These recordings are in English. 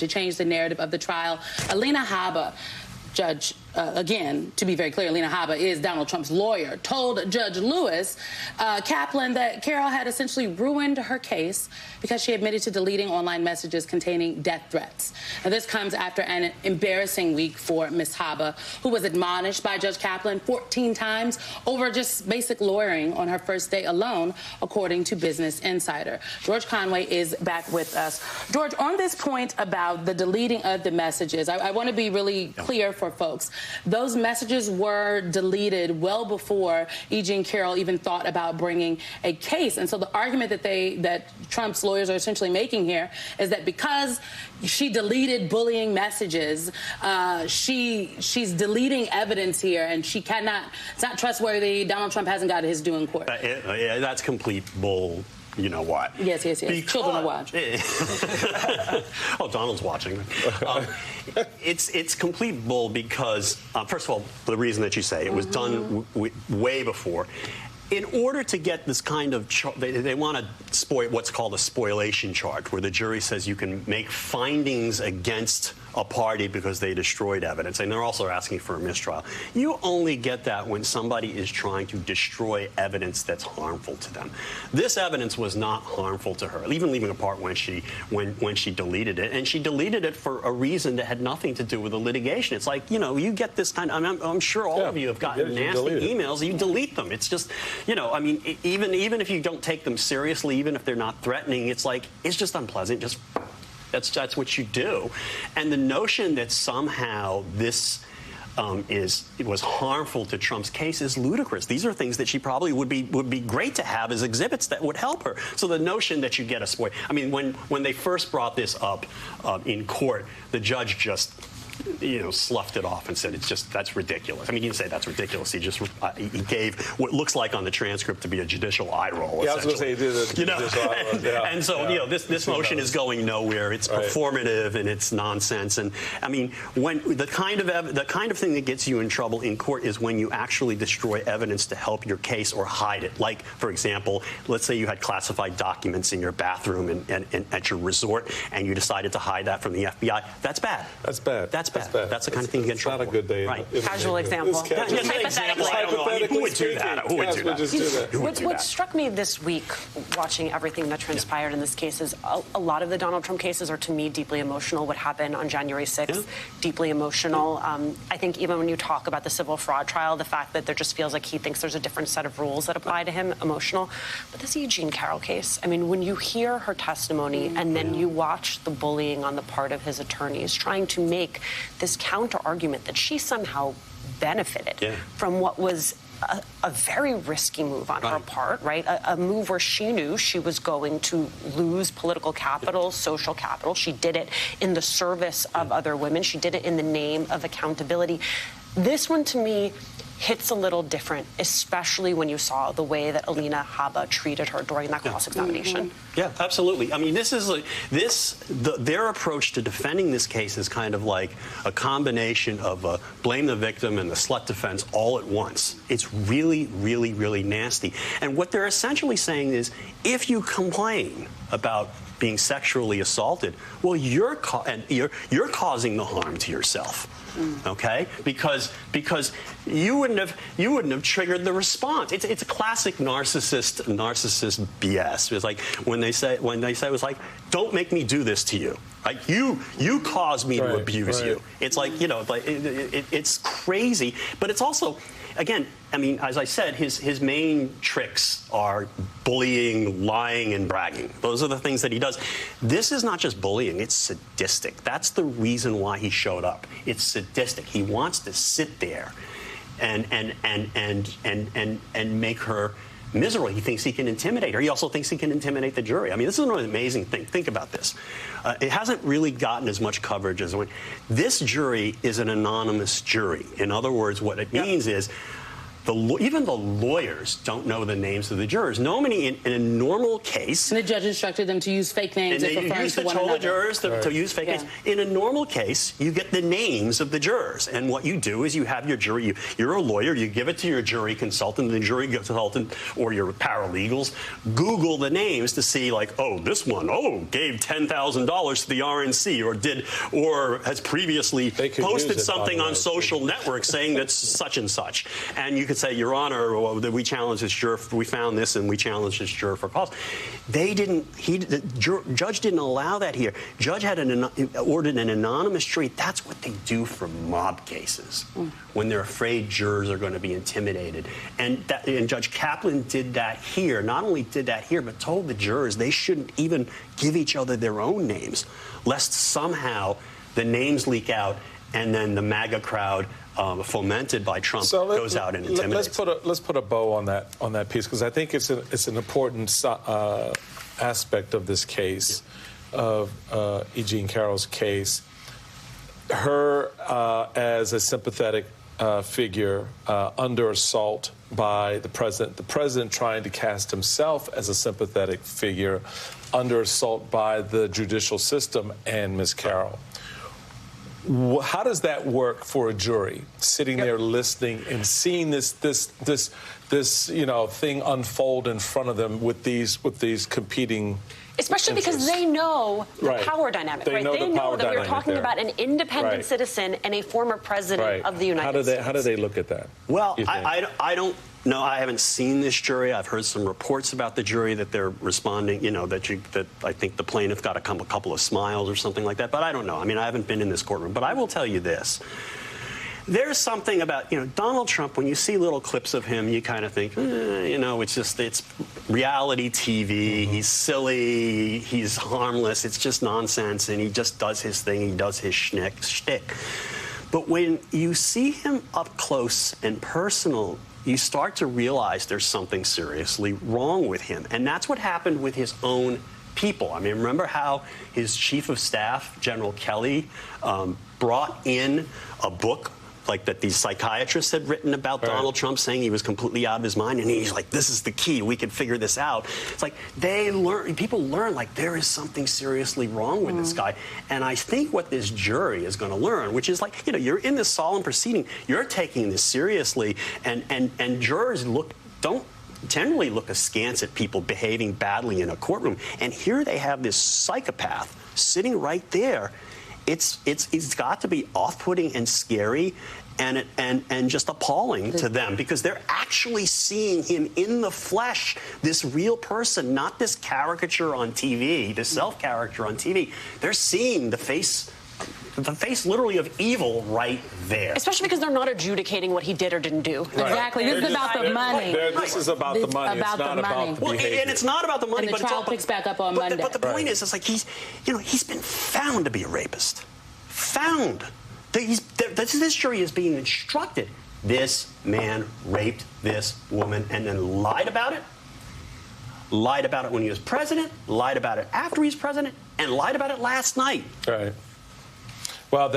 to change the narrative of the trial. Alina Habba, Judge, again, to be very clear, Alina Habba is Donald Trump's lawyer, told Judge Lewis Kaplan that Carroll had essentially ruined her case because she admitted to deleting online messages containing death threats. Now, this comes after an embarrassing week for Ms. Habba, who was admonished by Judge Kaplan 14 times over just basic lawyering on her first day alone, according to Business Insider. George Conway is back with us. George, on this point about the deleting of the messages, I want to be really clear for folks. Those messages were deleted well before E. Jean Carroll even thought about bringing a case. And so the argument that Trump's lawyers are essentially making here is that because she deleted bullying messages, she's deleting evidence here, and she cannot. It's not trustworthy. Donald Trump hasn't got his due in court. Yeah, that's complete bull. You know what? Yes. Because, children are watching. Oh, Donald's watching. It's complete bull because, first of all, for the reason that you say, it was done way before. In order to get this kind of, they want to spoil what's called a spoliation charge, where the jury says you can make findings against a party because they destroyed evidence, and they're also asking for a mistrial. You only get that when somebody is trying to destroy evidence that's harmful to them. This evidence was not harmful to her, even leaving apart when she deleted it, and she deleted it for a reason that had nothing to do with the litigation. It's like, you know, you get this kind of, I'm sure all of you have gotten nasty emails. You delete them. It's just, you know, I mean, even if you don't take them seriously, even if they're not threatening, it's like, it's just unpleasant. Just that's what you do. And the notion that somehow this was harmful to Trump's case is ludicrous. These are things that she probably would be great to have as exhibits that would help her. So the notion that you get a spoil, I mean, when they first brought this up in court, the judge just, you know, sloughed it off and said, it's just, that's ridiculous. I mean, he didn't say that's ridiculous. He just, he gave what looks like on the transcript to be a judicial eye roll. Yeah, I was going to say he did a judicial eye roll. And so, you know, this motion is going nowhere. It's performative and it's nonsense. And I mean, when the kind of thing that gets you in trouble in court is when you actually destroy evidence to help your case or hide it. Like, for example, let's say you had classified documents in your bathroom and at your resort, and you decided to hide that from the FBI. That's bad. That's bad. That's bad. That's the kind of thing you get in trouble. Not a good day. Right. Casual example. Who would do that? What struck me this week, watching everything that transpired in this case, is a lot of the Donald Trump cases are, to me, deeply emotional. What happened on January 6th, deeply emotional. I think even when you talk about the civil fraud trial, the fact that there just feels like he thinks there's a different set of rules that apply to him, emotional. But this E. Jean Carroll case, I mean, when you hear her testimony and then you watch the bullying on the part of his attorneys trying to make this counter-argument that she somehow benefited from what was a very risky move on her part, right? A move where she knew she was going to lose political capital, social capital. She did it in the service of other women. She did it in the name of accountability. This one, to me, hits a little different, especially when you saw the way that Alina Habba treated her during that cross-examination. Yeah, absolutely. I mean, this is their approach to defending this case is kind of like a combination of blame the victim and the slut defense all at once. It's really, really, really nasty. And what they're essentially saying is, if you complain about being sexually assaulted, well, you're causing the harm to yourself. Okay, because you wouldn't have triggered the response. It's a classic narcissist BS. It's like when they say it was like, don't make me do this to you. Like you caused me to abuse you. It's like, you know, like it's crazy, but it's also, again, I mean, as I said, his main tricks are bullying, lying, and bragging. Those are the things that he does. This is not just bullying; it's sadistic. That's the reason why he showed up. It's sadistic. He wants to sit there and make her miserable. He thinks he can intimidate her. He also thinks he can intimidate the jury. I mean, this is an amazing thing. Think about this. It hasn't really gotten as much coverage as when this jury is an anonymous jury. In other words, what it means is even the lawyers don't know the names of the jurors. Normally, in a normal case, and the judge instructed them to use fake names. And they used to tell the jurors to use fake names. In a normal case, you get the names of the jurors, and what you do is you have your jury. You're a lawyer. You give it to your jury consultant. The jury consultant or your paralegals Google the names to see, like, oh, this one, gave $10,000 to the RNC, or has previously posted something on social networks saying that's such and such, and you could say, Your Honor, we challenged this juror. We found this, and we challenged this juror for cause. They didn't. The judge didn't allow that here. Judge had ordered an anonymous jury. That's what they do for mob cases when they're afraid jurors are going to be intimidated. And Judge Kaplan did that here. Not only did that here, but told the jurors they shouldn't even give each other their own names, lest somehow the names leak out and then the MAGA crowd, fomented by Trump, goes out and intimidates. Let's put a bow on that piece, because I think it's an important aspect of this case, of E. Jean Carroll's case. Her as a sympathetic figure under assault by the president trying to cast himself as a sympathetic figure under assault by the judicial system and Ms. Carroll. How does that work for a jury, sitting there listening and seeing this thing unfold in front of them with these competing Especially interests? Because they know the power dynamic, They know that we're talking about an independent citizen and a former president of the United States. How do they look at that? Well, I don't know. I haven't seen this jury. I've heard some reports about the jury that they're responding, that I think the plaintiff got a couple of smiles or something like that. But I don't know. I mean, I haven't been in this courtroom. But I will tell you this. There's something about, Donald Trump, when you see little clips of him, you kind of think, it's reality TV. He's silly. He's harmless. It's just nonsense. And he just does his thing. He does his shtick. But when you see him up close and personal, you start to realize there's something seriously wrong with him. And that's what happened with his own people. I mean, remember how his chief of staff, General Kelly, brought in a book like that these psychiatrists had written about Donald Trump, saying he was completely out of his mind, and he's like, this is the key, we can figure this out. It's like people learn like there is something seriously wrong with this guy. And I think what this jury is going to learn, which is like, you're in this solemn proceeding, you're taking this seriously, and jurors don't generally look askance at people behaving badly in a courtroom. And here they have this psychopath sitting right there. It's got to be off-putting and scary and just appalling to them, because they're actually seeing him in the flesh, this real person, not this caricature on TV, this self-caricature on TV. They're seeing the face literally of evil right there. Especially because they're not adjudicating what he did or didn't do. Right. Exactly. This is about the money. This is about the money. It's not about the behavior. And it's not about the money, and the trial picks back up on Monday. But the point is, it's like he's been found to be a rapist. Found. This jury is being instructed. This man raped this woman and then lied about it. Lied about it when he was president. Lied about it after he's president. And lied about it last night. Right. Well,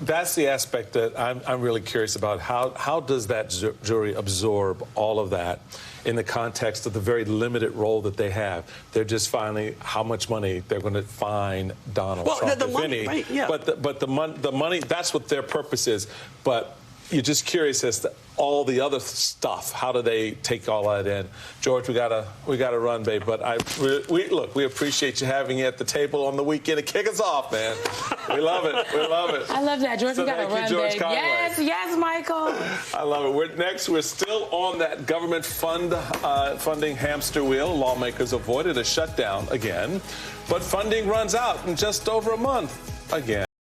that's the aspect that I'm really curious about. How does that jury absorb all of that in the context of the very limited role that they have? They're just finding how much money they're going to fine Donald Trump, if any. Right, yeah. But the money, that's what their purpose is. But you're just curious as to all the other stuff. How do they take all that in? George, we gotta run, babe. But we appreciate you having you at the table on the weekend to kick us off, man. We love it. We love it. I love that, George. So we gotta run, George babe. Yes, Michael. I love it. We're still on that government funding hamster wheel. Lawmakers avoided a shutdown again, but funding runs out in just over a month again.